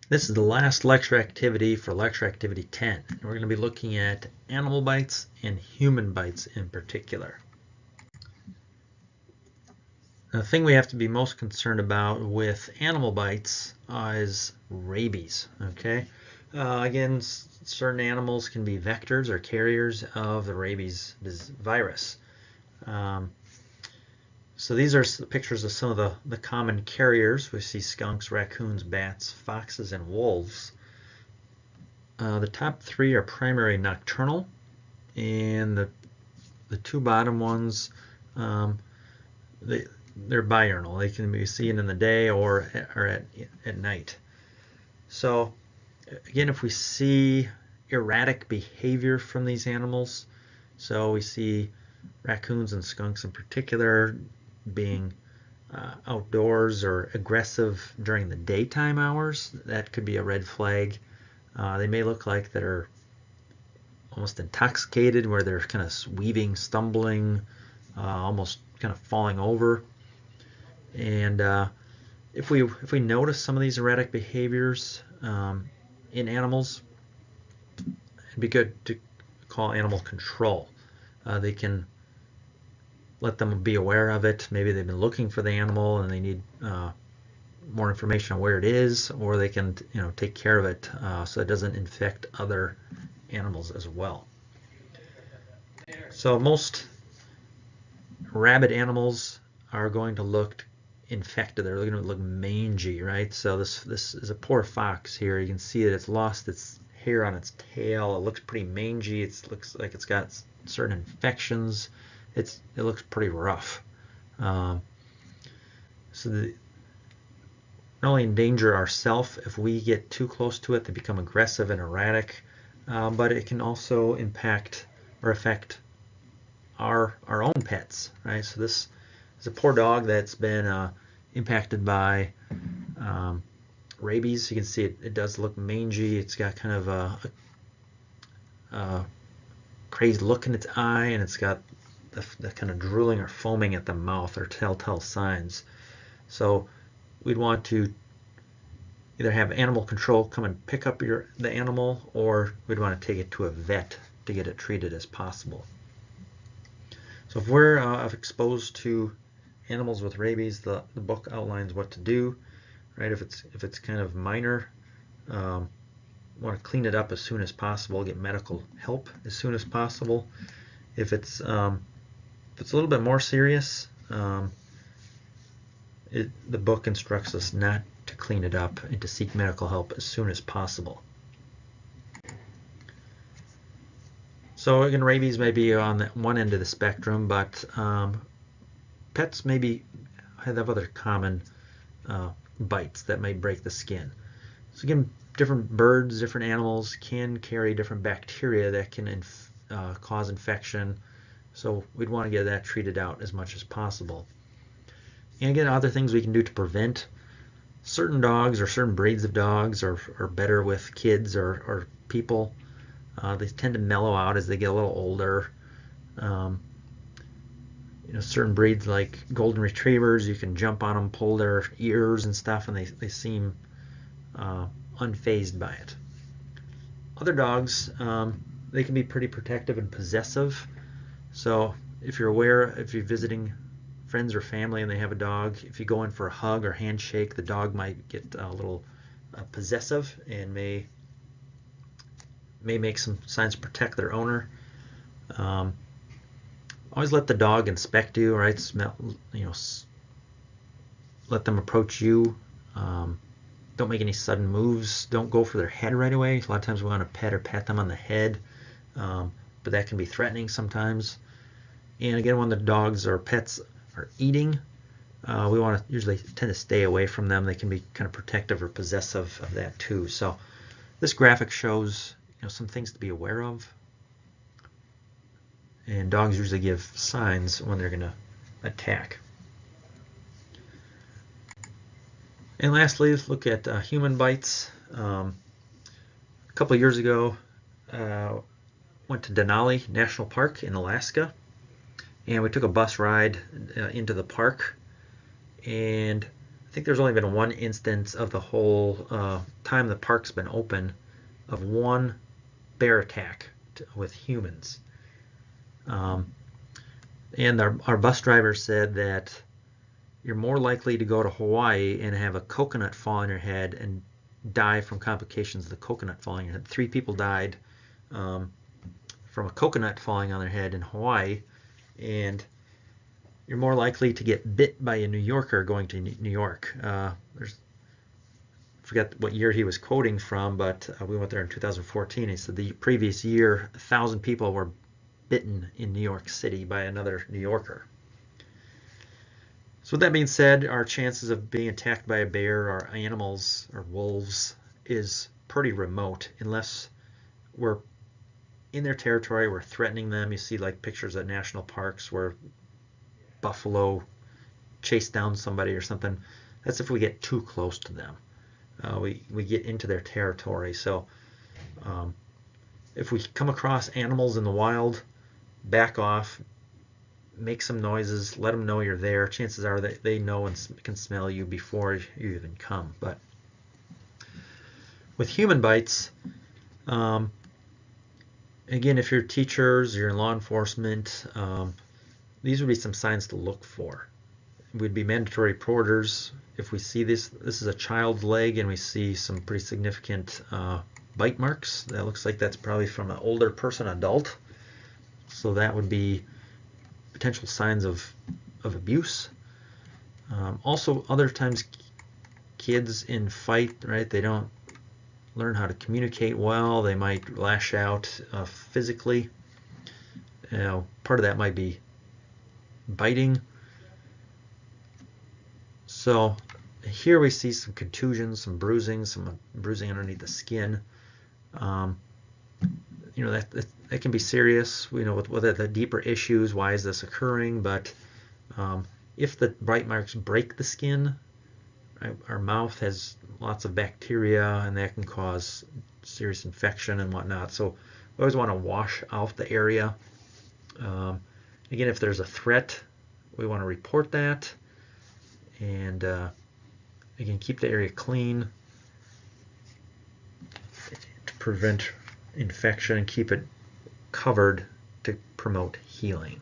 This is the last lecture activity for lecture activity 10. And we're going to be looking at animal bites and human bites in particular. The thing we have to be most concerned about with animal bites is rabies. Okay, again, certain animals can be vectors or carriers of the rabies virus. So these are pictures of some of the common carriers. We see skunks, raccoons, bats, foxes, and wolves. The top three are primary nocturnal, and the two bottom ones, they're diurnal. They can be seen in the day or at night. So again, if we see erratic behavior from these animals, so we see raccoons and skunks in particular being outdoors or aggressive during the daytime hours, that could be a red flag. They may look like they're almost intoxicated, where they're kind of weaving, stumbling, almost kind of falling over. And if we notice some of these erratic behaviors in animals, it'd be good to call animal control. They can let them be aware of it. Maybe they've been looking for the animal and they need more information on where it is, or they can take care of it so it doesn't infect other animals as well. So most rabid animals are going to look infected. They're going to look mangy, right? So this is a poor fox here. You can see that it's lost its hair on its tail. It looks pretty mangy. It looks like it's got certain infections. It looks pretty rough. So not only endanger ourselves if we get too close to it, they become aggressive and erratic, but it can also impact or affect our own pets, right? So this is a poor dog that's been impacted by rabies. You can see it does look mangy. It's got kind of a crazy look in its eye, and it's got the kind of drooling or foaming at the mouth, or telltale signs. So we'd want to either have animal control come and pick up the animal, or we'd want to take it to a vet to get it treated as possible. So if we're exposed to animals with rabies, the book outlines what to do, right? If it's kind of minor, want to clean it up as soon as possible, get medical help as soon as possible. If it's a little bit more serious, the book instructs us not to clean it up and to seek medical help as soon as possible. So again, rabies may be on one end of the spectrum, but pets maybe have other common bites that might break the skin. So again, different birds, different animals can carry different bacteria that can cause infection. So we'd want to get that treated out as much as possible. And again, other things we can do to prevent. Certain dogs or certain breeds of dogs are better with kids or people. They tend to mellow out as they get a little older. Certain breeds like golden retrievers, you can jump on them, pull their ears and stuff, and they seem unfazed by it. Other dogs, they can be pretty protective and possessive. So if you're visiting friends or family and they have a dog, if you go in for a hug or handshake, the dog might get a little possessive and may make some signs to protect their owner. Always let the dog inspect you, right? Let them approach you. Don't make any sudden moves. Don't go for their head right away. A lot of times we want to pat them on the head, but that can be threatening sometimes. And again, when the dogs or pets are eating, we want to usually tend to stay away from them. They can be kind of protective or possessive of that too. So this graphic shows some things to be aware of. And dogs usually give signs when they're going to attack. And lastly, let's look at human bites. A couple of years ago, went to Denali National Park in Alaska, and we took a bus ride into the park, and I think there's only been one instance of the whole time the park's been open of one bear attack with humans. And our bus driver said that you're more likely to go to Hawaii and have a coconut fall on your head and die from complications of the coconut falling on your head. 3 people died from a coconut falling on their head in Hawaii, and you're more likely to get bit by a New Yorker going to New York. I forget what year he was quoting from, but we went there in 2014. He said the previous year, 1,000 people were bitten in New York City by another New Yorker. So with that being said, our chances of being attacked by a bear or animals or wolves is pretty remote unless we're in their territory, we're threatening them. You see like pictures at national parks where buffalo chase down somebody or something. That's if we get too close to them. We get into their territory. So if we come across animals in the wild, back off, make some noises, let them know you're there. Chances are that they know and can smell you before you even come. But with human bites, again, if you're teachers, you're in law enforcement, these would be some signs to look for. It would be mandatory reporters. If we see this is a child's leg and we see some pretty significant bite marks, that looks like that's probably from an older person, adult. So that would be potential signs of abuse. Also, other times kids in fight, right, they don't learn how to communicate well. They might lash out physically. Part of that might be biting. So here we see some contusions, some bruising underneath the skin. That can be serious. With the deeper issues, why is this occurring? But if the bite marks break the skin, right, our mouth has lots of bacteria, and that can cause serious infection and whatnot. So we always want to wash out the area. Again, if there's a threat, we want to report that. And again, keep the area clean to prevent infection and keep it covered to promote healing.